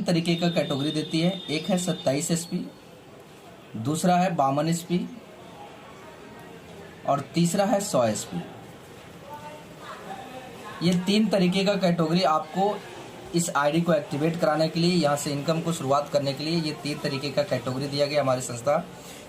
तरीके का कैटेगरी देती है। एक है 27 एसपी, दूसरा है 52 एसपी और तीसरा है 100 एसपी। ये 3 तरीके का कैटेगरी आपको इस आईडी को एक्टिवेट कराने के लिए, यहाँ से इनकम को शुरुआत करने के लिए ये 3 तरीके का कैटेगरी दिया गया हमारी संस्था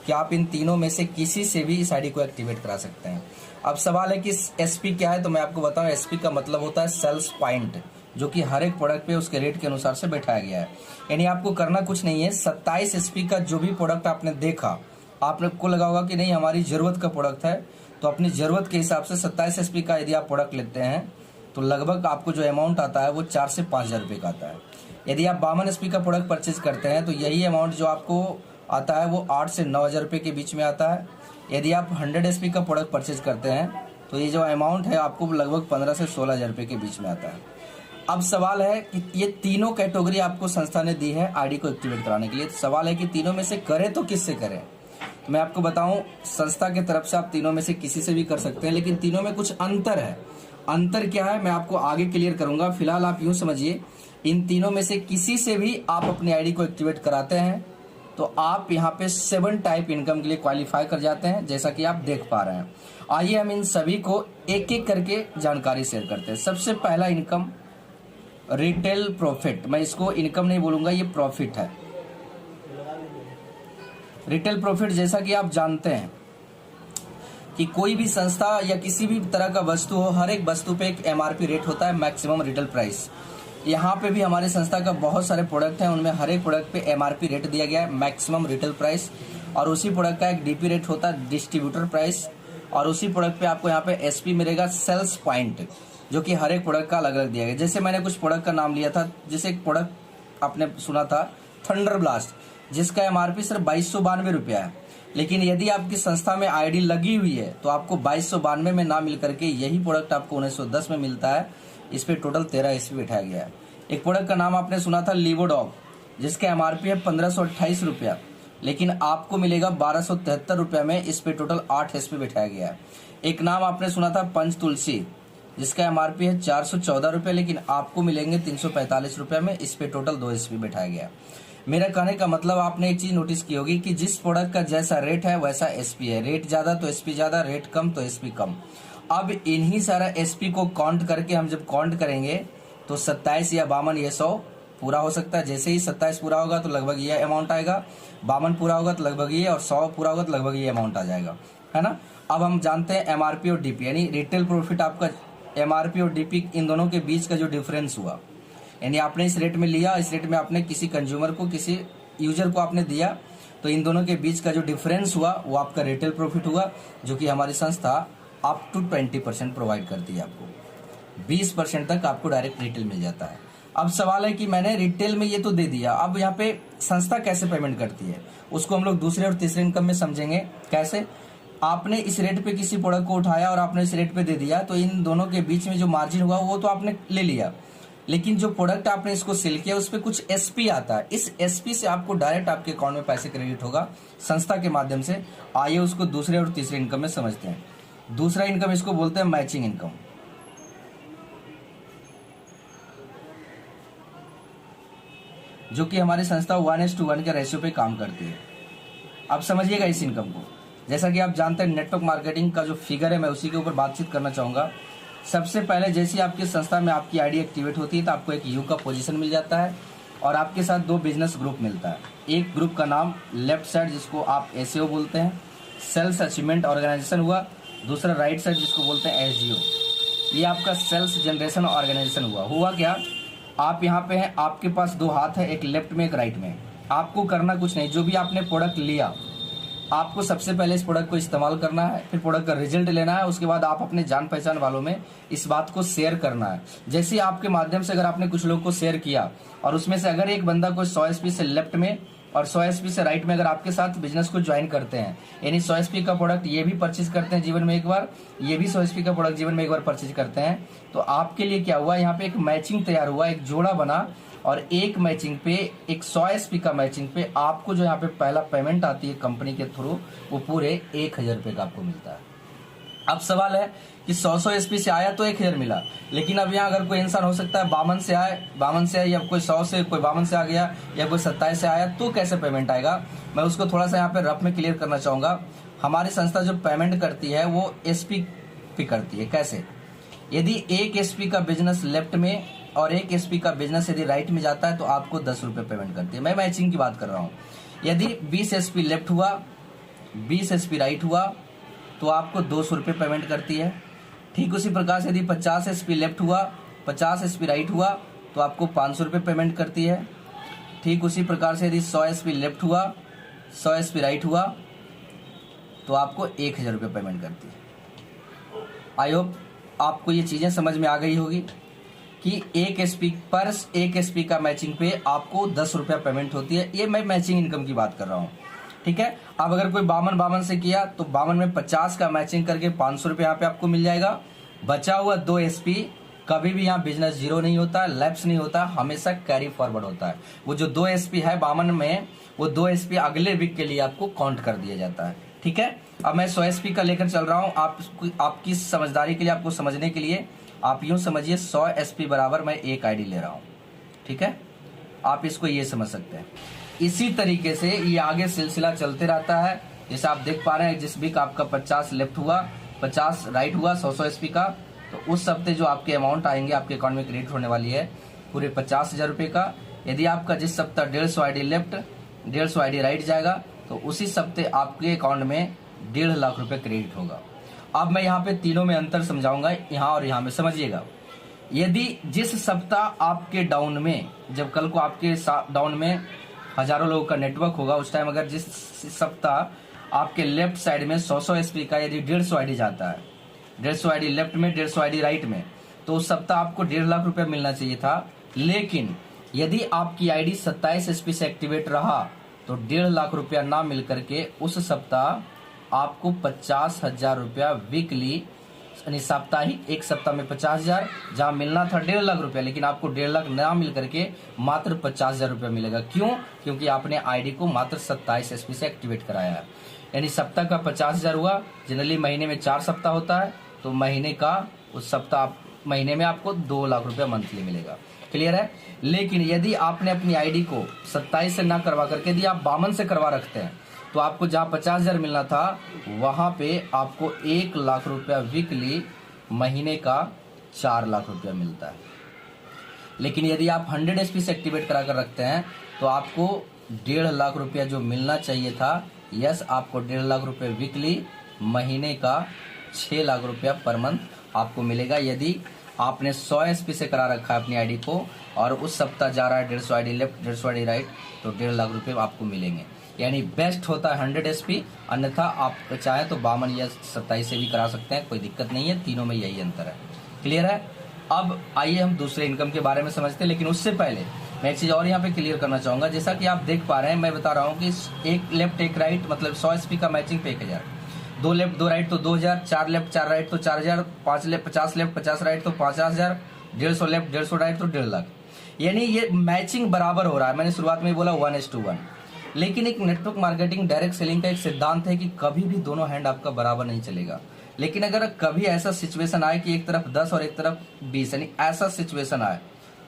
कि आप इन तीनों में से किसी से भी इस आईडी को एक्टिवेट करा सकते हैं। अब सवाल है कि एसपी क्या है, तो मैं आपको बताऊं एसपी का मतलब होता है सेल्स पॉइंट, जो कि हर एक प्रोडक्ट पे उसके रेट के अनुसार से बैठाया गया है। यानी आपको करना कुछ नहीं है, 27 एसपी का जो भी प्रोडक्ट आपने देखा, आपने को लगा होगा कि नहीं हमारी जरूरत का प्रोडक्ट है, तो अपनी जरूरत के हिसाब से 27 एसपी का यदि आप प्रोडक्ट लेते हैं तो लगभग आपको जो अमाउंट आता है वो 4 से 5 हज़ार रुपये का आता है। यदि आप 52 एसपी का प्रोडक्ट परचेज करते हैं तो यही अमाउंट जो आपको आता है वो 8 से 9 हज़ार रुपये के बीच में आता है। यदि आप 100 एसपी का प्रोडक्ट परचेज करते हैं तो ये जो अमाउंट है आपको लगभग 15 से 16 हज़ार रुपये के बीच में आता है। अब सवाल है कि ये तीनों कैटेगरी आपको संस्था ने दी है आईडी को एक्टिवेट कराने के लिए। तो सवाल है कि तीनों में से करें तो किससे करें। तो मैं आपको बताऊं संस्था की तरफ से आप तीनों में से किसी से भी कर सकते हैं, लेकिन तीनों में कुछ अंतर है। अंतर क्या है मैं आपको आगे क्लियर करूंगा। फिलहाल आप यूं समझिए, इन तीनों में से किसी से भी आप अपनी आईडी को एक्टिवेट कराते हैं तो आप यहाँ पे 7 टाइप इनकम के लिए क्वालिफाई कर जाते हैं, जैसा कि आप देख पा रहे हैं। आइए हम इन सभी को एक एक करके जानकारी शेयर करते हैं। सबसे पहला इनकम रिटेल प्रॉफिट, मैं इसको इनकम नहीं बोलूंगा, ये प्रॉफिट है। रिटेल प्रॉफिट जैसा कि आप जानते हैं कि कोई भी संस्था या किसी भी तरह का वस्तु हो, हर एक वस्तु पे एक एमआरपी रेट होता है, मैक्सिमम रिटेल प्राइस। यहाँ पे भी हमारी संस्था का बहुत सारे प्रोडक्ट हैं, उनमें हर एक प्रोडक्ट पे एमआरपी रेट दिया गया है, मैक्सिमम रिटेल प्राइस। और उसी प्रोडक्ट का एक डीपी रेट होता है, डिस्ट्रीब्यूटर प्राइस। और उसी प्रोडक्ट पे आपको यहाँ पे एसपी मिलेगा, सेल्स पॉइंट, जो कि हर एक प्रोडक्ट का अलग अलग दिया गया। जैसे मैंने कुछ प्रोडक्ट का नाम लिया था, जैसे एक प्रोडक्ट आपने सुना था थंडर ब्लास्ट, जिसका एमआरपी सिर्फ 2292 रुपया है। लेकिन यदि आपकी संस्था में आईडी लगी हुई है तो आपको 2292 में ना मिल करके यही प्रोडक्ट आपको 1910 में मिलता है। इस पे टोटल 13 एसपी बैठाया गया है। एक प्रोडक्ट का नाम आपने सुना था लीवोडॉग, जिसका एमआरपी है 1528 रुपया, लेकिन आपको मिलेगा 1273 रुपया में। इस पे टोटल 8 एसपी बैठाया गया है। एक नाम आपने सुना था पंच तुलसी, जिसका एमआरपी है 414 रुपये, लेकिन आपको मिलेंगे 345 रुपये में। इस पे टोटल 2 एसपी बैठाया गया। मेरा कहने का मतलब आपने एक चीज नोटिस की होगी कि जिस प्रोडक्ट का जैसा रेट है वैसा एसपी है। रेट ज्यादा तो एसपी ज्यादा, रेट कम तो एसपी कम। अब इन्हीं सारा एसपी को काउंट करके हम जब काउंट करेंगे तो 27 या 52 ये 100 पूरा हो सकता है। जैसे ही 27 पूरा होगा तो लगभग ये अमाउंट आएगा, 52 पूरा होगा तो लगभग ये, और 100 पूरा होगा तो लगभग ये अमाउंट आ जाएगा, है ना। अब हम जानते हैं एमआरपी और डीपी, यानी रिटेल प्रॉफिट आपका एमआरपी और डीपी इन दोनों के बीच का जो डिफरेंस हुआ, यानी आपने इस रेट में लिया, इस रेट में आपने किसी कंज्यूमर को, किसी यूजर को आपने दिया, तो इन दोनों के बीच का जो डिफरेंस हुआ वो आपका रिटेल प्रॉफिट हुआ, जो कि हमारी संस्था अप टू 20% प्रोवाइड करती है। आपको 20% तक आपको डायरेक्ट रिटेल मिल जाता है। अब सवाल है कि मैंने रिटेल में ये तो दे दिया, अब यहाँ पे संस्था कैसे पेमेंट करती है उसको हम लोग दूसरे और तीसरे इनकम में समझेंगे। कैसे? आपने इस रेट पे किसी प्रोडक्ट को उठाया और आपने इस रेट पे दे दिया, तो इन दोनों के बीच में जो मार्जिन हुआ वो तो आपने ले लिया, लेकिन जो प्रोडक्ट आपने इसको सेल किया उस पर कुछ एसपी आता है। इस एसपी से आपको डायरेक्ट आपके अकाउंट में पैसे क्रेडिट होगा संस्था के माध्यम से। आइए उसको दूसरे और तीसरे इनकम में समझते हैं। दूसरा इनकम इसको बोलते हैं मैचिंग इनकम, जो कि हमारी संस्था 1:1 के रेशियो पे काम करती है। अब समझिएगा इस इनकम को। जैसा कि आप जानते हैं नेटवर्क मार्केटिंग का जो फिगर है मैं उसी के ऊपर बातचीत करना चाहूंगा। सबसे पहले जैसे आपकी संस्था में आपकी आईडी एक्टिवेट होती है तो आपको एक यू का पोजीशन मिल जाता है और आपके साथ 2 बिजनेस ग्रुप मिलता है। एक ग्रुप का नाम लेफ्ट साइड जिसको आप एसईओ बोलते हैं, सेल्स अचीवमेंट ऑर्गेनाइजेशन हुआ। दूसरा राइट साइड जिसको बोलते हैं एसजीओ, ये आपका सेल्स जनरेशन ऑर्गेनाइजेशन हुआ। हुआ क्या, आप यहाँ पे हैं, आपके पास 2 हाथ है, एक लेफ्ट में एक राइट में। आपको करना कुछ नहीं, जो भी आपने प्रोडक्ट लिया आपको सबसे पहले इस प्रोडक्ट को इस्तेमाल करना है, फिर प्रोडक्ट का रिजल्ट लेना है, उसके बाद आप अपने जान पहचान वालों में इस बात को शेयर करना है। जैसे आपके माध्यम से अगर आपने कुछ लोगों को शेयर किया और उसमें से अगर एक बंदा को 100 एसपी से लेफ्ट में और 100 एसपी से राइट में अगर आपके साथ बिजनेस को ज्वाइन करते हैं, यानी 100 एसपी का प्रोडक्ट ये भी परचेज करते हैं जीवन में एक बार, ये भी 100 एसपी का प्रोडक्ट जीवन में एक बार परचेज करते हैं, तो आपके लिए क्या हुआ, यहाँ पे एक मैचिंग तैयार हुआ, एक जोड़ा बना। और एक मैचिंग पे, एक 100 एसपी का मैचिंग पे आपको जो यहाँ पे पहला पेमेंट आती है कंपनी के थ्रू, वो पूरे 1000 रुपये का आपको मिलता है। अब सवाल है कि 100 एसपी से आया तो 1000 मिला, लेकिन अब यहाँ अगर कोई इंसान हो सकता है 52 से आए या कोई 100 से कोई 52 से आ गया या कोई 27 से आया, तो कैसे पेमेंट आएगा, मैं उसको थोड़ा सा यहाँ पे रफ में क्लियर करना चाहूंगा। हमारी संस्था जो पेमेंट करती है वो एसपी पे करती है। कैसे? यदि एक एसपी का बिजनेस लेफ्ट में और एक एसपी का बिजनेस यदि राइट में जाता है तो आपको 10 रुपये पेमेंट करती है। मैं मैचिंग की बात कर रहा हूँ। यदि 20 एसपी लेफ्ट हुआ, 20 एसपी राइट हुआ तो आपको 200 रुपये पेमेंट करती है। ठीक उसी प्रकार से यदि 50 एसपी लेफ्ट हुआ, 50 एसपी राइट हुआ तो आपको 500 रुपये पेमेंट करती है। ठीक उसी प्रकार से यदि 100 एसपी लेफ्ट हुआ, 100 एसपी राइट हुआ तो आपको 1000 रुपये पेमेंट करती है। आई होप आपको ये चीजें समझ में आ गई होगी कि एक एसपी का मैचिंग पे आपको 10 रुपया पेमेंट होती है। ये मैं मैचिंग इनकम की बात कर रहा हूँ। ठीक है। अब अगर कोई 52 से किया तो 52 में 50 का मैचिंग करके 500 रुपये यहाँ पे आपको मिल जाएगा। बचा हुआ 2 एसपी, कभी भी यहाँ बिजनेस जीरो नहीं होता, लैप्स नहीं होता, हमेशा कैरी फॉरवर्ड होता है। वो जो 2 एसपी है 52 में, वो 2 एसपी अगले वीक के लिए आपको काउंट कर दिया जाता है। ठीक है। अब मैं 100 एसपी का लेकर चल रहा हूँ। आपकी समझदारी के लिए, आपको समझने के लिए आप यूं समझिए 100 एसपी बराबर मैं एक आईडी ले रहा हूँ। ठीक है। आप इसको ये समझ सकते हैं। इसी तरीके से ये आगे सिलसिला चलते रहता है। जैसे आप देख पा रहे हैं जिस वीक आपका 50 लेफ्ट हुआ, 50 राइट हुआ 100 एसपी का, तो उस हफ्ते जो आपके अमाउंट आएंगे आपके अकाउंट में क्रेडिट होने वाली है पूरे 50,000 रुपये का। यदि आपका जिस सप्ताह 150 आईडी लेफ्ट, 150 आईडी राइट जाएगा तो उसी सप्ते आपके अकाउंट में 1.5 लाख रुपए क्रेडिट होगा। अब मैं यहाँ पे तीनों में अंतर समझाऊंगा, यहाँ और यहाँ में समझिएगा। यदि जिस सप्ताह आपके डाउन में, जब कल को आपके डाउन में हजारों लोगों का नेटवर्क होगा, उस टाइम अगर जिस सप्ताह आपके लेफ्ट साइड में 100 एसपी का यदि 150 आईडी जाता है, 150 आईडी लेफ्ट में 150 आईडी राइट में, तो उस सप्ताह आपको 1.5 लाख रुपया मिलना चाहिए था। लेकिन यदि आपकी आईडी 27 एसपी से एक्टिवेट रहा तो 1.5 लाख रुपया ना मिल करके उस सप्ताह आपको 50,000 रुपया वीकली, यानी साप्ताहिक, एक सप्ताह में 50,000, जहां मिलना था 1.5 लाख रुपया, लेकिन आपको 1.5 लाख ना मिल करके मात्र 50,000 रुपया मिलेगा। क्यों? क्योंकि आपने आईडी को मात्र 27 एसपी से एक्टिवेट कराया है। यानी सप्ताह का 50,000 हुआ। जनरली महीने में 4 सप्ताह होता है, तो महीने का उस सप्ताह महीने में आपको 2 लाख रुपया मंथली मिलेगा। क्लियर है। लेकिन यदि आपने अपनी आईडी को 27 से ना करवा करके यदि आप 52 से करवा रखते हैं तो आपको जहां 50,000 मिलना था वहां पे आपको 1 लाख रुपया वीकली, महीने का 4 लाख रुपया मिलता है। लेकिन यदि आप 100 एसपी से एक्टिवेट करा कर रखते हैं तो आपको 1.5 लाख रुपया जो मिलना चाहिए था, यस, आपको 1.5 लाख रुपया वीकली, महीने का 6 लाख रुपया पर मंथ आपको मिलेगा। यदि आपने 100 एसपी से करा रखा है अपनी आईडी को और उस सप्ताह जा रहा है 150 आईडी लेफ्ट, 150 आईडी राइट, तो 1.5 लाख रुपए आपको मिलेंगे। यानी बेस्ट होता है 100 एसपी, अन्यथा आप चाहे तो 52 या 27 से भी करा सकते हैं, कोई दिक्कत नहीं है। तीनों में यही अंतर है। क्लियर है। अब आइए हम दूसरे इनकम के बारे में समझते हैं। लेकिन उससे पहले मैं एक चीज और यहाँ पे क्लियर करना चाहूंगा। जैसा कि आप देख पा रहे हैं, मैं बता रहा हूँ कि एक लेफ्ट एक राइट, मतलब 100 एसपी का मैचिंग पे 1000, 2 लेफ्ट 2 राइट तो 2000, 4 लेफ्ट 4 राइट तो 4000, 5 लेफ्ट 50 लेफ्ट 50 राइट तो 50,000, 150 लेफ्ट 150 राइट तो 1.5 लाख। यानी ये मैचिंग बराबर हो रहा है। मैंने शुरुआत में बोला 1:1। लेकिन एक नेटवर्क मार्केटिंग डायरेक्ट सेलिंग का एक सिद्धांत है कि कभी भी दोनों हैंड आपका बराबर नहीं चलेगा। लेकिन अगर कभी ऐसा सिचुएशन आए कि एक तरफ 10 और एक तरफ 20, यानी ऐसा सिचुएशन आए,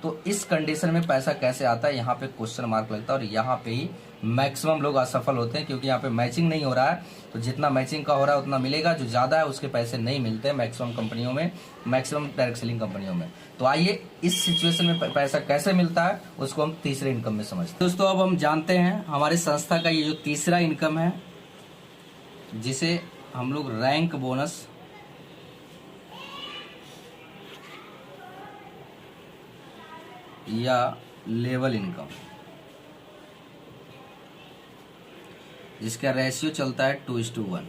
तो इस कंडीशन में पैसा कैसे आता है, यहाँ पे क्वेश्चन मार्क लगता है। और यहाँ पे ही मैक्सिमम लोग असफल होते हैं, क्योंकि यहाँ पे मैचिंग नहीं हो रहा है। तो जितना मैचिंग का हो रहा है उतना मिलेगा, जो ज्यादा है उसके पैसे नहीं मिलते मैक्सिमम कंपनियों में, मैक्सिमम डायरेक्ट सेलिंग कंपनियों में। तो आइए इस सिचुएशन में पैसा कैसे मिलता है उसको हम तीसरे इनकम में समझते हैं। दोस्तों, अब हम जानते हैं हमारी संस्था का ये जो तीसरा इनकम है, जिसे हम लोग रैंक बोनस या लेवल इनकम, जिसका रेशियो चलता है 2:1।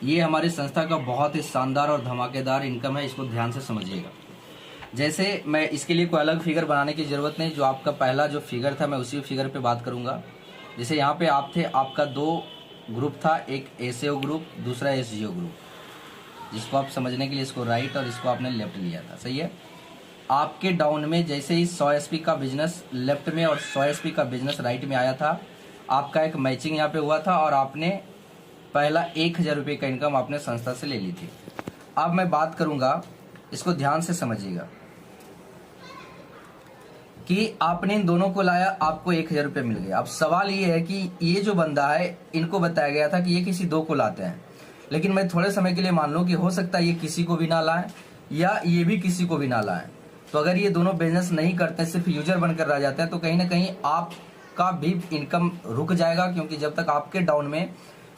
ये हमारी संस्था का बहुत ही शानदार और धमाकेदार इनकम है। इसको ध्यान से समझिएगा। जैसे मैं इसके लिए कोई अलग फिगर बनाने की जरूरत नहीं, जो आपका पहला जो फिगर था मैं उसी फिगर पे बात करूंगा। जैसे यहाँ पे आप थे, आपका 2 ग्रुप था, एक एसएओ ग्रुप, दूसरा एसजीओ ग्रुप, जिसको आप समझने के लिए इसको राइट और इसको आपने लेफ्ट लिया था। सही है। आपके डाउन में जैसे ही 100 एसपी का बिजनेस लेफ्ट में और 100 एसपी का बिजनेस राइट में आया था, आपका एक मैचिंग यहाँ पे हुआ था और आपने पहला 1,000 रुपये का इनकम आपने संस्था से ले ली थी। अब मैं बात करूंगा, इसको ध्यान से समझिएगा, कि आपने इन दोनों को लाया, आपको 1,000 रुपये मिल गए। अब सवाल ये है कि ये जो बंदा है, इनको बताया गया था कि ये किसी दो को लाते हैं, लेकिन मैं थोड़े समय के लिए मान लूं कि हो सकता है ये किसी को भी ना लाए या ये भी किसी को भी ना लाए। तो अगर ये दोनों बिजनेस नहीं करते, सिर्फ यूजर बनकर रह जाते हैं, तो कहीं ना कहीं आपका भी इनकम रुक जाएगा, क्योंकि जब तक आपके डाउन में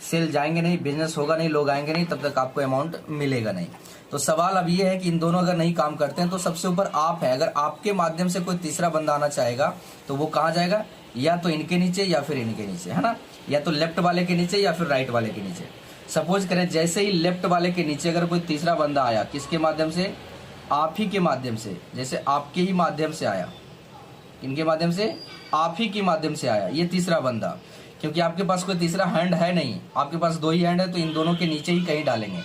सेल जाएंगे नहीं, बिजनेस होगा नहीं, लोग आएंगे नहीं, तब तक आपको अमाउंट मिलेगा नहीं। तो सवाल अब ये है कि इन दोनों अगर नहीं काम करते हैं तो सबसे ऊपर आप है। अगर आपके माध्यम से कोई तीसरा बंदा आना चाहेगा तो वो कहाँ जाएगा? या तो इनके नीचे या फिर इनके नीचे, है ना, या तो लेफ्ट वाले के नीचे या फिर राइट वाले के नीचे। सपोज करें जैसे ही लेफ्ट वाले के नीचे अगर कोई तीसरा बंदा आया, किसके माध्यम से? आप ही के माध्यम से। जैसे आपके ही माध्यम से आया, इनके माध्यम से, आप ही के माध्यम से आया ये तीसरा बंदा, क्योंकि आपके पास कोई तीसरा हैंड है नहीं, आपके पास दो ही हैंड है, तो इन दोनों के नीचे ही कहीं डालेंगे।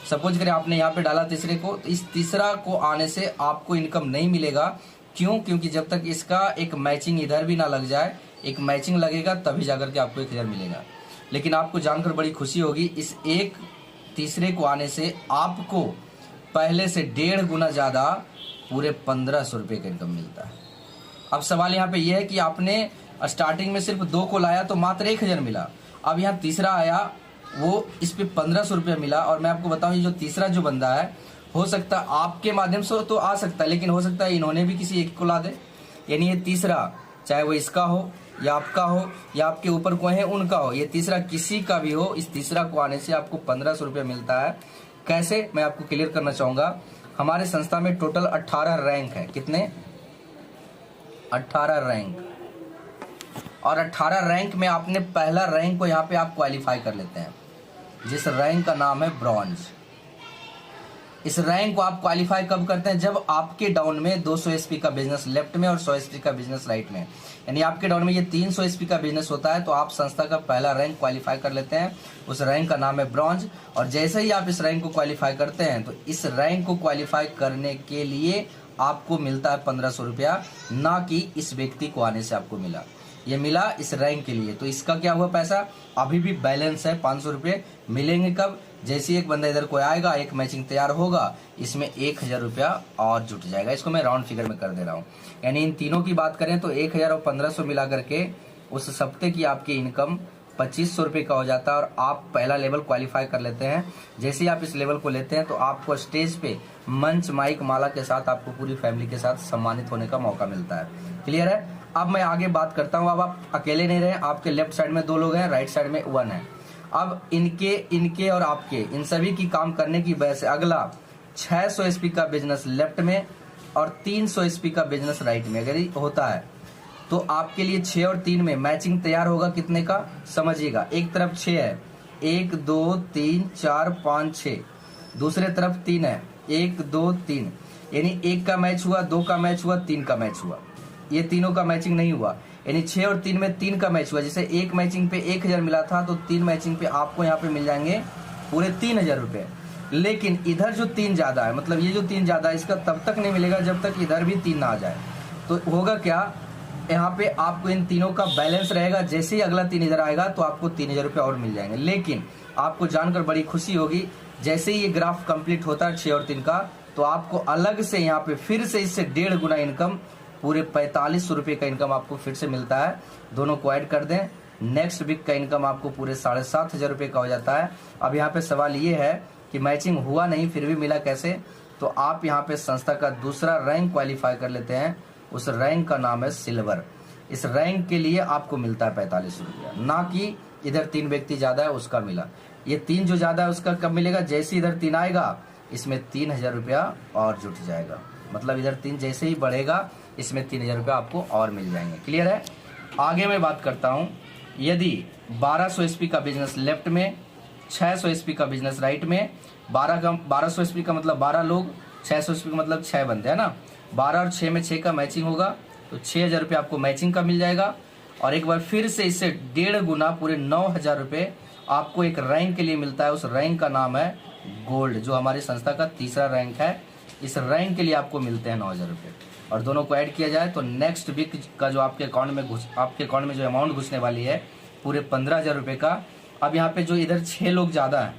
सपोज करें आपने यहाँ पे डाला तीसरे को, तो इस तीसरा को आने से आपको इनकम नहीं मिलेगा। क्यों? क्योंकि जब तक इसका एक मैचिंग इधर भी ना लग जाए, एक मैचिंग लगेगा तभी जाकर के आपको 1,000 मिलेगा। लेकिन आपको जानकर बड़ी खुशी होगी, इस एक तीसरे को आने से आपको पहले से 1.5 गुना ज्यादा पूरे 1,500 रुपये का इनकम मिलता है। अब सवाल यहाँ पे यह है कि आपने स्टार्टिंग में सिर्फ 2 को लाया तो मात्र 1,000 मिला। अब यहाँ तीसरा आया, वो इस पे 1,500 रुपया मिला। और मैं आपको बताऊं, ये जो तीसरा जो बंदा है, हो सकता है आपके माध्यम से तो आ सकता है, लेकिन हो सकता है इन्होंने भी किसी एक को ला दे। यानी ये तीसरा, चाहे वो इसका हो या आपका हो या आपके ऊपर कोई है उनका हो, ये तीसरा किसी का भी हो, इस तीसरा को आने से आपको 1,500 रुपया मिलता है। कैसे, मैं आपको क्लियर करना चाहूंगा। हमारे संस्था में टोटल 18 रैंक है। कितने? 18 रैंक। और 18 रैंक में आपने पहला रैंक को यहाँ पे आप क्वालिफाई कर लेते हैं, जिस रैंक का नाम है ब्रॉन्ज। इस रैंक को आप क्वालिफाई कब करते हैं? जब आपके डाउन में 200 एसपी का बिजनेस लेफ्ट में और 100 एसपी का बिजनेस राइट में, यानी आपके डाउन में ये 300 एसपी का बिजनेस होता है, तो आप संस्था का पहला रैंक क्वालिफाई कर लेते हैं। उस रैंक का नाम है ब्रॉन्ज। और जैसे ही आप इस रैंक को क्वालिफाई करते हैं, तो इस रैंक को क्वालिफाई करने के लिए आपको मिलता है 1,500 रुपया, ना कि इस व्यक्ति को आने से आपको मिला। ये मिला इस रैंक के लिए, तो इसका क्या हुआ? पैसा अभी भी बैलेंस है 500 रुपये। मिलेंगे कब? जैसे ही एक बंदा इधर को आएगा, एक मैचिंग तैयार होगा, इसमें 1,000 रुपया और जुट जाएगा। इसको मैं राउंड फिगर में कर दे रहा हूँ। यानी इन तीनों की बात करें तो 1,000 और 1,500 मिला करके उस हफ्ते की आपकी इनकम 2,500 रुपये का हो जाता है। और आप पहला लेवल क्वालिफाई कर लेते हैं। जैसे ही आप इस लेवल को लेते हैं, तो आपको स्टेज पे मंच माइक माला के साथ आपको पूरी फैमिली के साथ सम्मानित होने का मौका मिलता है। क्लियर है? अब मैं आगे बात करता हूँ। अब आप अकेले नहीं रहे, आपके लेफ्ट साइड में 2 लोग हैं, राइट साइड में 1 है। अब इनके और आपके, इन सभी की काम करने की वजह से अगला 600 एसपी का बिजनेस लेफ्ट में और 300 एसपी का बिजनेस राइट में अगर होता है, तो आपके लिए 6 और 3 में मैचिंग तैयार होगा। कितने का? समझिएगा, एक तरफ 6 है, 1 2 3 4 5 6, दूसरे तरफ 3 है, 1 2 3, यानी 1 का मैच हुआ, 2 का मैच हुआ, 3 का मैच हुआ। ये तीनों का मैचिंग नहीं हुआ, यानी 6 और 3 में 3 का मैच हुआ। जैसे एक मैचिंग पे 1,000 मिला था, तो 3 मैचिंग पे आपको यहाँ पे मिल जाएंगे पूरे 3,000 रुपए। लेकिन इधर जो 3 ज्यादा है, मतलब ये जो 3 ज्यादा है, इसका तब तक नहीं मिलेगा जब तक इधर भी 3 ना आ जाए। तो होगा क्या, यहाँ पे आपको इन तीनों का बैलेंस रहेगा। जैसे ही अगला 3 इधर आएगा, तो आपको 3,000 रुपये और मिल जाएंगे। लेकिन आपको जानकर बड़ी खुशी होगी, जैसे ही ये ग्राफ कंप्लीट होता है 6 और 3 का, तो आपको अलग से यहाँ पे फिर से इससे 1.5 गुना इनकम, पूरे 4,500 रुपये का इनकम आपको फिर से मिलता है। दोनों को ऐड कर दें, नेक्स्ट वीक का इनकम आपको पूरे 7,500 रुपये का हो जाता है। अब यहाँ पे सवाल ये है कि मैचिंग हुआ नहीं फिर भी मिला कैसे? तो आप यहाँ पे संस्था का दूसरा रैंक क्वालिफाई कर लेते हैं। उस रैंक का नाम है सिल्वर। इस रैंक के लिए आपको मिलता है 45 रुपया, ना कि इधर 3 व्यक्ति ज्यादा है उसका मिला। ये 3 जो ज्यादा है उसका कब मिलेगा? जैसे इधर 3 आएगा, इसमें 3,000 रुपया और जुट जाएगा। मतलब इधर 3 जैसे ही बढ़ेगा, इसमें 3,000 रुपया आपको और मिल जाएंगे। क्लियर है? आगे मैं बात करता हूँ, यदि 1200 एसपी का बिजनेस लेफ्ट में, 600 एसपी का बिजनेस राइट में, 1200 एसपी का मतलब 12 लोग, 600 एसपी का मतलब 6 बंदे, है ना। 12 और 6 में 6 का मैचिंग होगा, तो 6,000 रुपये आपको मैचिंग का मिल जाएगा। और एक बार फिर से इससे 1.5 गुना पूरे 9,000 रुपये आपको एक रैंक के लिए मिलता है। उस रैंक का नाम है गोल्ड, जो हमारी संस्था का तीसरा रैंक है। इस रैंक के लिए आपको मिलते हैं 9,000 रुपये। और दोनों को ऐड किया जाए तो नेक्स्ट वीक का जो आपके अकाउंट में जो अमाउंट घुसने वाली है पूरे 15,000 रुपये का, अब यहाँ पे जो इधर 6 लोग ज़्यादा हैं,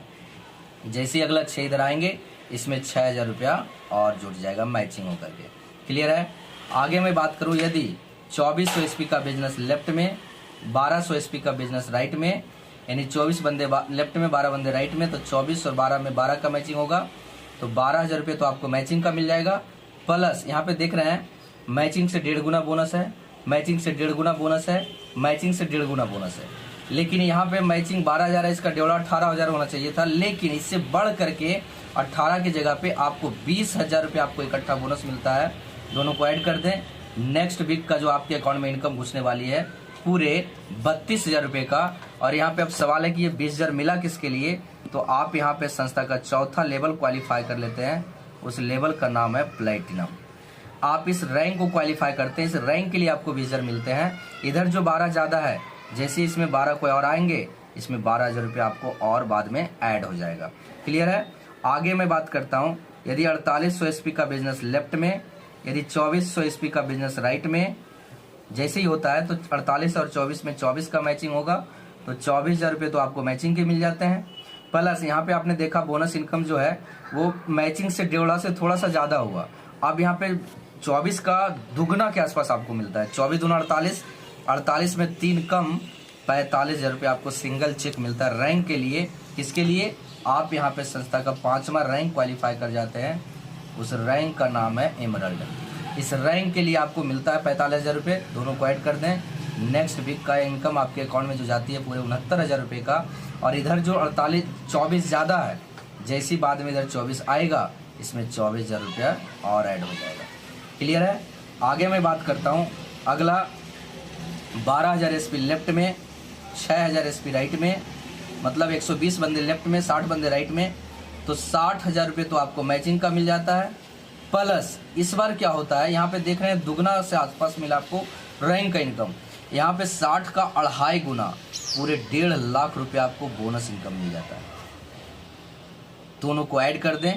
जैसे ही अगला 6 इधर आएंगे, इसमें 6,000 रुपया और जुड़ जाएगा मैचिंग होकर के। क्लियर है। आगे मैं बात करूँ, यदि 2400 एसपी का बिजनेस लेफ्ट में, 1200 एसपी का बिजनेस राइट में, यानी 24 बंदे लेफ्ट में, 12 बंदे राइट में, तो 24 और 12 में 12 का मैचिंग होगा, तो 12,000 रुपये तो आपको मैचिंग का मिल जाएगा। प्लस यहाँ पे देख रहे हैं मैचिंग से 1.5 गुना बोनस है, मैचिंग से 1.5 गुना बोनस है, मैचिंग से 1.5 गुना बोनस है। लेकिन यहाँ पे मैचिंग 12,000 है, इसका 18,000 होना चाहिए था, लेकिन इससे बढ़ करके 18 की जगह पे आपको 20,000 रुपये आपको इकट्ठा बोनस मिलता है। दोनों को ऐड कर दें, नेक्स्ट वीक का जो आपके अकाउंट में इनकम घुसने वाली है पूरे 32,000 रुपये का। और यहाँ पे अब सवाल है कि ये 20,000 मिला किसके लिए, तो आप यहाँ पे संस्था का चौथा लेवल क्वालिफाई कर लेते हैं, उस लेवल का नाम है प्लेटिनम। आप इस रैंक को क्वालिफाई करते हैं, इस रैंक के लिए आपको 20,000 मिलते हैं। इधर जो 12 ज़्यादा है, जैसे इसमें 12 कोई और आएंगे, इसमें 12,000 रुपये आपको और बाद में ऐड हो जाएगा। क्लियर है। आगे मैं बात करता हूँ, यदि 4800 एसपी का बिजनेस लेफ्ट में, यदि 2400 एसपी का बिजनेस राइट में, जैसे ही होता है तो 48 और 24 में 24 का मैचिंग होगा, तो 24,000 रुपये तो आपको मैचिंग के मिल जाते हैं। प्लस यहाँ पे आपने देखा बोनस इनकम जो है वो मैचिंग से 1.5 से थोड़ा सा ज़्यादा हुआ। अब यहाँ पे 24 का दुगना के आसपास आपको मिलता है, 24 दूना 48, 48 में 3 कम, 45,000 रुपये आपको सिंगल चेक मिलता है रैंक के लिए। किसके लिए, आप यहाँ पे संस्था का 5वां रैंक क्वालिफाई कर जाते हैं, उस रैंक का नाम है एमरल्ड। इस रैंक के लिए आपको मिलता है 45,000 रुपये। दोनों को ऐड कर दें, नेक्स्ट वीक का इनकम आपके अकाउंट में जो जाती है पूरे 69,000 रुपये का। और इधर जो 24 ज़्यादा है, जैसी बाद में इधर 24 आएगा, इसमें 24,000 रुपया और ऐड हो जाएगा। क्लियर है। आगे मैं बात करता हूँ, अगला 12,000 एसपी लेफ्ट में, 6,000 एसपी राइट में, मतलब 120 बंदे लेफ्ट में, 60 बंदे राइट में, तो 60,000 रुपये तो आपको मैचिंग का मिल जाता है। प्लस इस बार क्या होता है, यहाँ पे देख रहे हैं दुगना से आसपास मिला आपको रैंक का इनकम। यहाँ पे 60 का 2.5 गुना, पूरे 1.5 लाख रुपये आपको बोनस इनकम मिल जाता है। दोनों को ऐड कर दें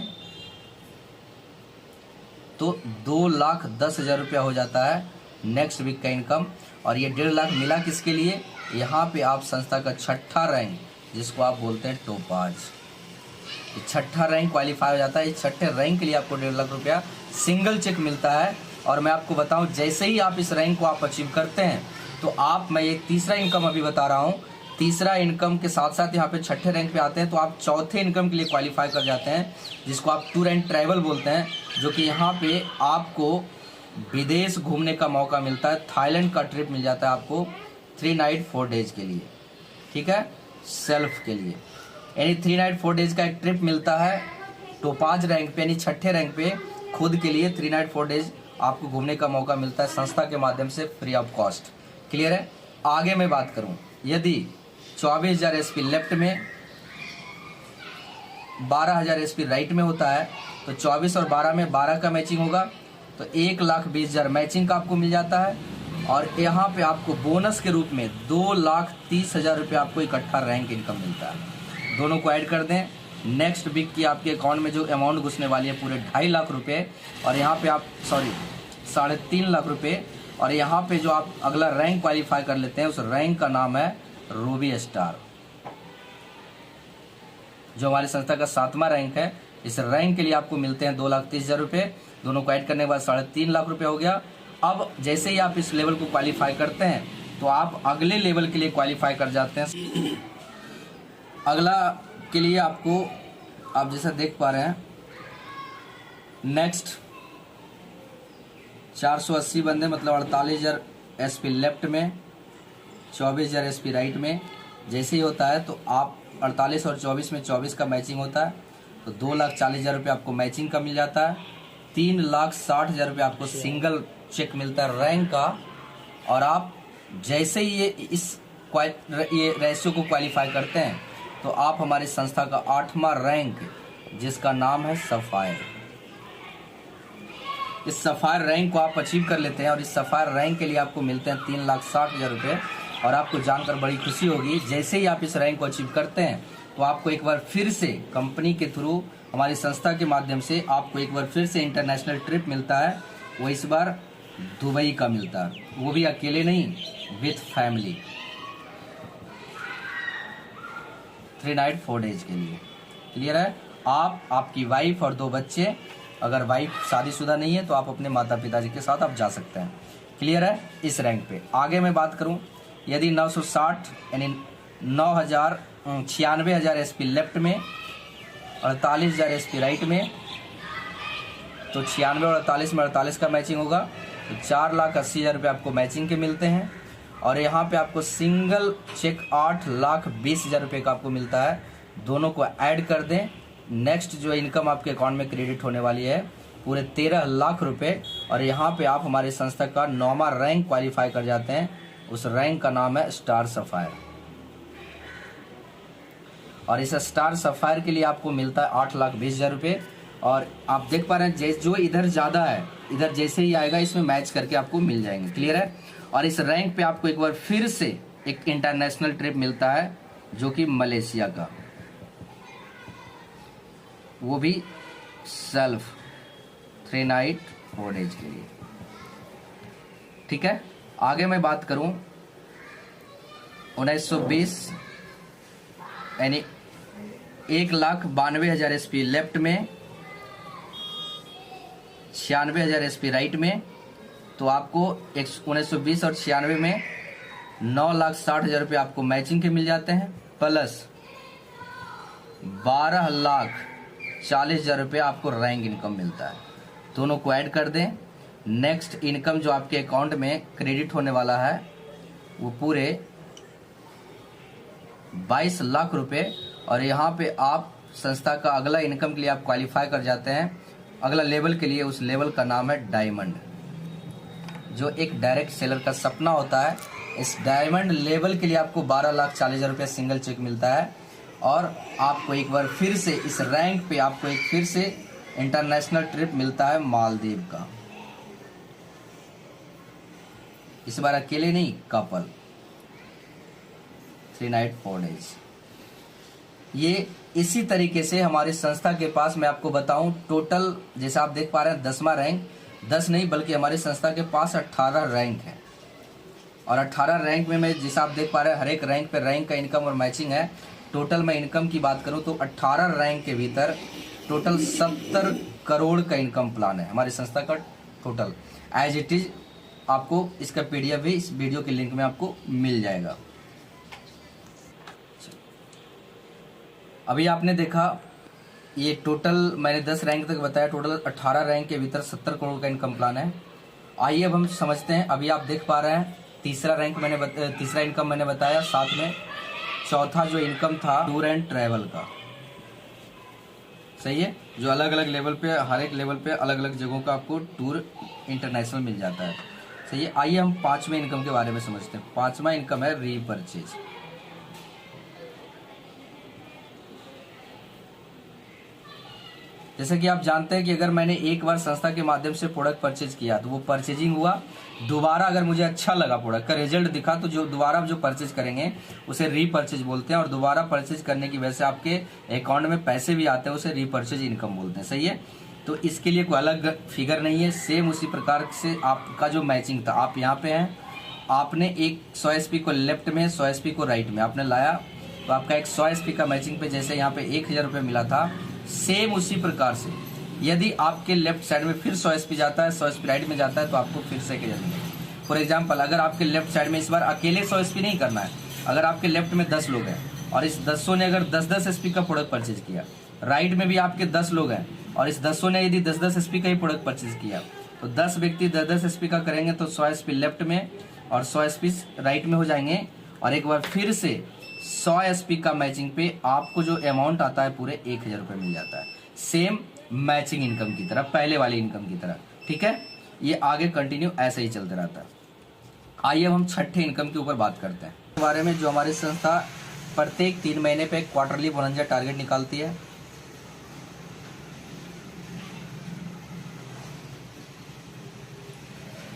तो 2,10,000 रुपया हो जाता है नेक्स्ट वीक का इनकम। और ये 1.5 लाख मिला किसके लिए, यहाँ पे आप संस्था का 6ठा रैंक, जिसको आप बोलते हैं टोपाज, 6ठा रैंक क्वालिफाई हो जाता है। इस 6ठे रैंक के लिए आपको 1.5 लाख रुपया सिंगल चेक मिलता है। और मैं आपको बताऊं, जैसे ही आप इस रैंक को आप अचीव करते हैं तो मैं एक तीसरा इनकम अभी बता रहा हूं, तीसरा इनकम के साथ साथ यहाँ पे 6ठे रैंक पे आते हैं, तो आप चौथे इनकम के लिए क्वालिफाई कर जाते हैं, जिसको आप टूर एंड ट्रैवल बोलते हैं, जो कि यहाँ पे आपको विदेश घूमने का मौका मिलता है। थाईलैंड का ट्रिप मिल जाता है आपको 3 नाइट 4 डेज के लिए, ठीक है, सेल्फ के लिए, यानी 3 नाइट 4 डेज का एक ट्रिप मिलता है टोपाज रैंक पे, यानी 6ठे रैंक पे खुद के लिए 3 नाइट 4 डेज आपको घूमने का मौका मिलता है संस्था के माध्यम से, फ्री ऑफ कॉस्ट। क्लियर है। आगे मैं बात करूं, यदि 24,000 एसपी लेफ्ट में, 12,000 एसपी राइट में होता है, तो 24 और 12 में 12 का मैचिंग होगा, तो 1,20,000 मैचिंग का आपको मिल जाता है। और यहाँ पे आपको बोनस के रूप में 2,30,000 रुपये आपको इकट्ठा रैंक इनकम मिलता है। दोनों को ऐड कर दें, नेक्स्ट वीक की आपके अकाउंट में जो अमाउंट घुसने वाली है पूरे 2.5 लाख रुपये, और यहाँ पे आप 3.5 लाख रुपये। और यहाँ पे जो आप अगला रैंक क्वालिफाई कर लेते हैं, उस रैंक का नाम है रूबी स्टार, जो हमारी संस्था का 7वां रैंक है। इस रैंक के लिए आपको मिलते हैं 2,30,000 रुपये। दोनों को ऐड करने के बाद 3.5 लाख रुपये हो गया। अब जैसे ही आप इस लेवल को क्वालिफाई करते हैं तो आप अगले लेवल के लिए क्वालिफाई कर जाते हैं। अगला के लिए आपको, आप जैसा देख पा रहे हैं, नेक्स्ट 480 बंदे, मतलब 48,000 एसपी लेफ्ट में, 24,000 एसपी राइट में, जैसे ही होता है तो आप 48 और 24 में 24 का मैचिंग होता है, तो 2,40,000 रुपये आपको मैचिंग का मिल जाता है। 3,60,000 रुपये आपको सिंगल चेक मिलता है रैंक का। और आप जैसे ही ये रेशियो को क्वालिफाई करते हैं तो आप हमारी संस्था का 8वां रैंक, जिसका नाम है सफायर, इस सफायर रैंक को आप अचीव कर लेते हैं। और इस सफायर रैंक के लिए आपको मिलते हैं 3,60,000 रुपये। और आपको जानकर बड़ी खुशी होगी, जैसे ही आप इस रैंक को अचीव करते हैं तो आपको एक बार फिर से कंपनी के थ्रू, हमारी संस्था के माध्यम से आपको एक बार फिर से इंटरनेशनल ट्रिप मिलता है। वो इस बार दुबई का मिलता है, वो भी अकेले नहीं, विथ फैमिली। 3 नाइट 4 डेज के लिए। क्लियर है? आप, आपकी वाइफ और 2 बच्चे, अगर वाइफ शादीशुदा नहीं है तो आप अपने माता पिताजी के साथ आप जा सकते हैं। क्लियर है? इस रैंक पे। आगे मैं बात करूं, यदि 960 यानी 96,000 एसपी लेफ्ट में, 48,000 एसपी राइट में, तो 96 और 48 में 48 का मैचिंग होगा, तो 4,80,000 रुपये आपको मैचिंग के मिलते हैं। और यहाँ पे आपको सिंगल चेक 8,20,000 रुपये का आपको मिलता है। दोनों को ऐड कर दें, नेक्स्ट जो इनकम आपके अकाउंट में क्रेडिट होने वाली है पूरे 13 लाख रुपए। और यहाँ पे आप हमारी संस्था का 9वां रैंक क्वालिफाई कर जाते हैं। उस रैंक का नाम है स्टार सफायर, और इस स्टार सफायर के लिए आपको मिलता है 8,20,000 रुपये। और आप देख पा रहे हैं जो इधर ज़्यादा है, इधर जैसे ही आएगा इसमें मैच करके आपको मिल जाएंगे। क्लियर है? और इस रैंक पे आपको एक बार फिर से एक इंटरनेशनल ट्रिप मिलता है, जो कि मलेशिया का, वो भी सेल्फ 3 नाइट 4 डेज के लिए। ठीक है? आगे मैं बात करूं 1920 यानी 1,92,000 एसपी लेफ्ट में, 96,000 एसपी राइट में, तो आपको 1920 और 96 में 9,60,000 रुपये आपको मैचिंग के मिल जाते हैं, प्लस 12,40,000 रुपये आपको रैंक इनकम मिलता है। दोनों को ऐड कर दें, नेक्स्ट इनकम जो आपके अकाउंट में क्रेडिट होने वाला है वो पूरे 22 लाख रुपए। और यहाँ पे आप संस्था का अगला इनकम के लिए आप क्वालिफाई कर जाते हैं, अगला लेवल के लिए। उस लेवल का नाम है डायमंड, जो एक डायरेक्ट सेलर का सपना होता है। इस डायमंड लेवल के लिए आपको 12,40,000 रुपये सिंगल चेक मिलता है। और आपको एक बार फिर से इस रैंक पे आपको एक फिर से इंटरनेशनल ट्रिप मिलता है मालदीव का। इस बार अकेले नहीं, कपल, 3 नाइट 4 डेज। ये इसी तरीके से हमारी संस्था के पास, मैं आपको बताऊं, टोटल जैसे आप देख पा रहे हैं 10वां रैंक, 10 नहीं बल्कि हमारी संस्था के पास 18 रैंक है। और 18 रैंक में मैं जैसा आप देख पा रहे हैं हर एक रैंक पे रैंक का इनकम और मैचिंग है। टोटल मैं इनकम की बात करूं तो 18 रैंक के भीतर टोटल 70 करोड़ का इनकम प्लान है हमारी संस्था का टोटल। एज इट इज आपको इसका पीडीएफ भी इस वीडियो के लिंक में आपको मिल जाएगा। अभी आपने देखा ये टोटल मैंने 10 रैंक तक बताया, टोटल 18 रैंक के भीतर 70 करोड़ का इनकम प्लान है। आइए अब हम समझते हैं। अभी आप देख पा रहे हैं तीसरा इनकम मैंने बताया, साथ में चौथा जो इनकम था टूर एंड ट्रैवल का। सही है? जो अलग अलग लेवल पे, हर एक लेवल पे अलग अलग जगहों का आपको टूर इंटरनेशनल मिल जाता है। सही है? आइए हम 5वें इनकम के बारे में समझते हैं। 5वां इनकम है रीपरचेज। जैसे कि आप जानते हैं कि अगर मैंने एक बार संस्था के माध्यम से प्रोडक्ट परचेज किया तो वो परचेजिंग हुआ, दोबारा अगर मुझे अच्छा लगा प्रोडक्ट का रिजल्ट दिखा तो जो दोबारा जो परचेज करेंगे उसे रीपरचेज बोलते हैं। और दोबारा परचेज करने की वजह से आपके अकाउंट में पैसे भी आते हैं, उसे रीपरचेज इनकम बोलते हैं। सही है? तो इसके लिए कोई अलग फिगर नहीं है। सेम उसी प्रकार से आपका जो मैचिंग था, आप यहाँ पे हैं, आपने एक 100 एसपी को लेफ्ट में, 100 एसपी को राइट में आपने लाया, तो आपका एक 100 एसपी का मैचिंग पे जैसे यहाँ पे 1,000 रुपये मिला था, सेम उसी प्रकार से यदि आपके लेफ्ट साइड में फिर 100 एसपी जाता है, 100 एसपी राइट में जाता है, तो आपको फिर से 1,000 मिलेगा। फॉर एग्जाम्पल, अगर आपके लेफ्ट साइड में इस बार अकेले 100 एसपी नहीं करना है, अगर आपके लेफ्ट में 10 लोग हैं और इस 10 ने अगर 10-10 एसपी का प्रोडक्ट परचेज किया, राइट में भी आपके 10 लोग हैं और इस 10 ने यदि 10-10 एसपी का ही प्रोडक्ट परचेज किया, तो 10 व्यक्ति 10-10 एसपी का करेंगे तो 100 एसपी लेफ्ट में और 100 एसपी राइट में हो जाएंगे। और एक बार फिर से 100 एसपी का मैचिंग पे आपको जो अमाउंट आता है पूरे 1,000 रुपये मिल जाता है, सेम मैचिंग इनकम की तरह, पहले वाली इनकम की तरह। ठीक है? ये आगे कंटिन्यू ऐसे ही चलते रहता है। आइए अब हम छठे इनकम के ऊपर बात करते हैं बारे में, जो हमारी संस्था प्रत्येक 3 महीने पे क्वार्टरली बोनस टारगेट निकालती है।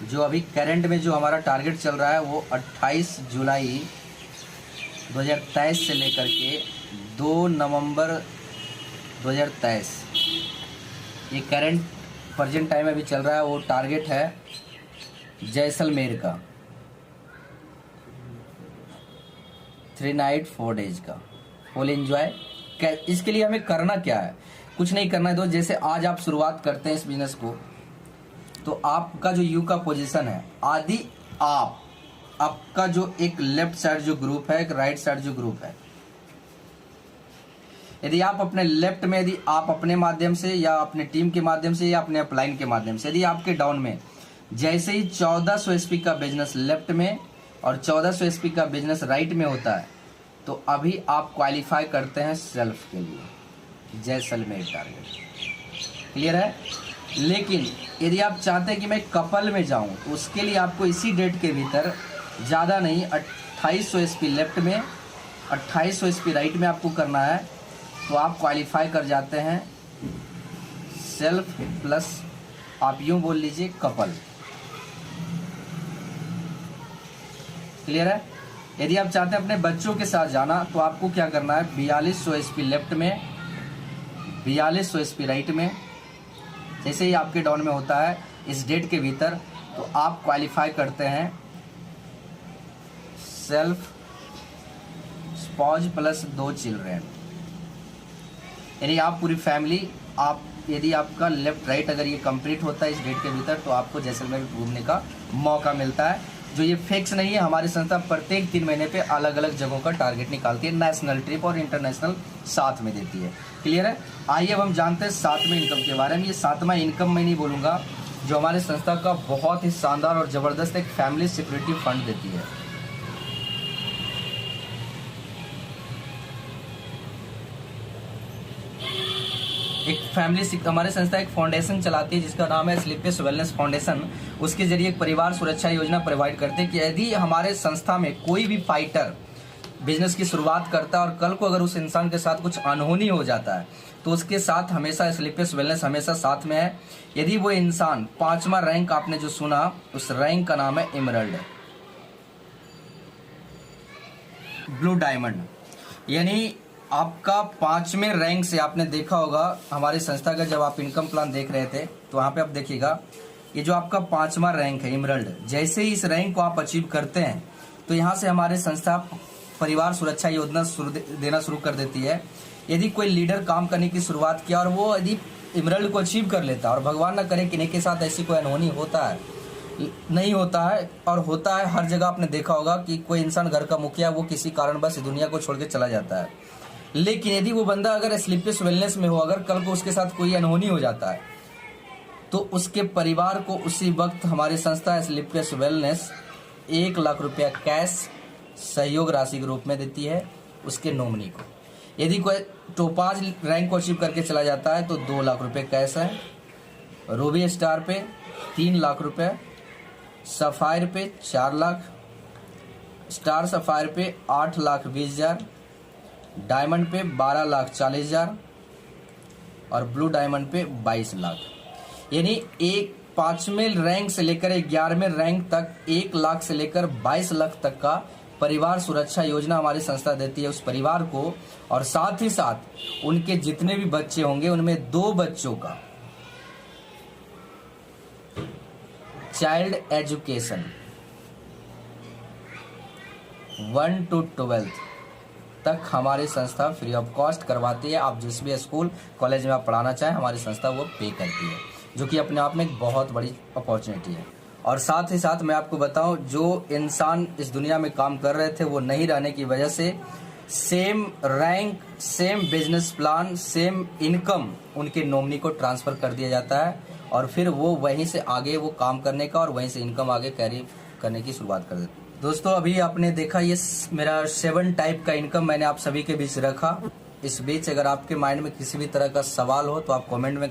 जो अभी करंट में जो हमारा टारगेट चल रहा है वो 28 जुलाई 2023 से लेकर के 2 नवंबर 2023 ये करंट प्रेजेंट टाइम अभी चल रहा है। वो टारगेट है जैसलमेर का 3 नाइट 4 डेज का। Full enjoy. इसके लिए हमें करना क्या है, कुछ नहीं करना है दोस्त। जैसे आज आप शुरुआत करते हैं इस बिजनेस को, तो आपका जो यू का पोजीशन है, आदि आपका जो एक लेफ्ट साइड जो ग्रुप है, एक राइट साइड जो ग्रुप है, यदि आप अपने लेफ्ट में, यदि आप अपने माध्यम से या अपने टीम के माध्यम से या अपने अपलाइन के माध्यम से, यदि आपके डाउन में जैसे ही 1400 एसपी का बिजनेस लेफ्ट में और 1400 एसपी का बिजनेस राइट में होता है, तो अभी आप क्वालिफाई करते हैं सेल्फ के लिए, जैसलमेर टारगेट। क्लियर है। लेकिन यदि आप चाहते हैं कि मैं कपल में जाऊं, तो उसके लिए आपको इसी डेट के भीतर ज़्यादा नहीं 2800 एसपी लेफ्ट में 2800 एसपी राइट में आपको करना है, तो आप क्वालिफाई कर जाते हैं सेल्फ प्लस आप यूं बोल लीजिए कपल। क्लियर है। यदि आप चाहते हैं अपने बच्चों के साथ जाना, तो आपको क्या करना है, 4200 एसपी लेफ्ट में 4200 एसपी राइट में, जैसे ही आपके डाउन में होता है इस डेट के भीतर, तो आप क्वालिफाई करते हैं सेल्फ स्पॉज प्लस 2 चिल्ड्रेन। यानी आप पूरी फैमिली, आप यदि आपका लेफ्ट राइट अगर ये कंप्लीट होता है इस डेट के भीतर, तो आपको जैसलमेर घूमने का मौका मिलता है। जो ये फिक्स नहीं है, हमारी संस्था प्रत्येक 3 महीने पे अलग अलग जगहों का टारगेट निकालती है, नेशनल ट्रिप और इंटरनेशनल साथ में देती है। क्लियर है। आइए अब हम जानते हैं 7वें इनकम के बारे में। ये 7वां इनकम मैं नहीं बोलूँगा, जो हमारे संस्था का बहुत ही शानदार और ज़बरदस्त एक फैमिली सिक्योरिटी फंड देती है। एक फैमिली, हमारे संस्था एक फाउंडेशन चलाती है जिसका नाम है स्लीपलेस वेलनेस फाउंडेशन। उसके जरिए एक परिवार सुरक्षा योजना प्रोवाइड करते हैं कि यदि हमारे संस्था में कोई भी फाइटर बिजनेस की शुरुआत करता है और कल को अगर उस इंसान के साथ कुछ अनहोनी हो जाता है, तो उसके साथ हमेशा स्लीपलेस वेलनेस हमेशा साथ में है। यदि वो इंसान 5वां रैंक आपने जो सुना, उस रैंक का नाम है एमरल्ड, ब्लू डायमंड। यानी आपका 5वें रैंक से, आपने देखा होगा हमारी संस्था का जब आप इनकम प्लान देख रहे थे, तो वहाँ पे आप देखिएगा ये जो आपका 5वां रैंक है एमरल्ड, जैसे ही इस रैंक को आप अचीव करते हैं, तो यहाँ से हमारे संस्था परिवार सुरक्षा योजना देना शुरू कर देती है। यदि कोई लीडर काम करने की शुरुआत किया और वो यदि एमरल्ड को अचीव कर लेता है, और भगवान ना करे किन्हीं के साथ ऐसी कोई अनहोनी होता है, नहीं होता है और होता है हर जगह, आपने देखा होगा कि कोई इंसान घर का मुखिया, वो किसी कारणवश दुनिया को छोड़ के चला जाता है। लेकिन यदि वो बंदा अगर स्लीपलेस वेलनेस में हो, अगर कल को उसके साथ कोई अनहोनी हो जाता है, तो उसके परिवार को उसी वक्त हमारी संस्था स्लीपलेस वेलनेस 1 लाख रुपया कैश सहयोग राशि के रूप में देती है उसके नॉमिनी को। यदि कोई टोपाज रैंक को अचीव करके चला जाता है, तो 2 लाख रुपये कैश है, रूबी स्टार पे 3 लाख रुपये, सफ़ायर पे 4 लाख, स्टार सफ़ायर पे 8,20,000, डायमंड पे 12,40,000 और ब्लू डायमंड पे 22 लाख। यानी 5वें रैंक से लेकर 11वें रैंक तक 1 लाख से लेकर 22 लाख तक का परिवार सुरक्षा योजना हमारी संस्था देती है उस परिवार को। और साथ ही साथ उनके जितने भी बच्चे होंगे, उनमें 2 बच्चों का चाइल्ड एजुकेशन 1 to 12 तक हमारी संस्था फ्री ऑफ कॉस्ट करवाती है। आप जिस भी स्कूल कॉलेज में आप पढ़ाना चाहें, हमारी संस्था वो पे करती है, जो कि अपने आप में एक बहुत बड़ी अपॉर्चुनिटी है। और साथ ही साथ मैं आपको बताऊं, जो इंसान इस दुनिया में काम कर रहे थे वो नहीं रहने की वजह से same rank, same business plan, same income उनके नॉमिनी को ट्रांसफ़र कर दिया जाता है, और फिर वो वहीं से आगे वो काम करने का और वहीं से इनकम आगे कैरी करने की शुरुआत कर देते हैं। दोस्तों, अभी आपने देखा ये मेरा 7 टाइप का इनकम मैंने आप सभी के बीच रखा। इस बीच अगर आपके माइंड में किसी भी तरह का सवाल हो, तो आप कमेंट में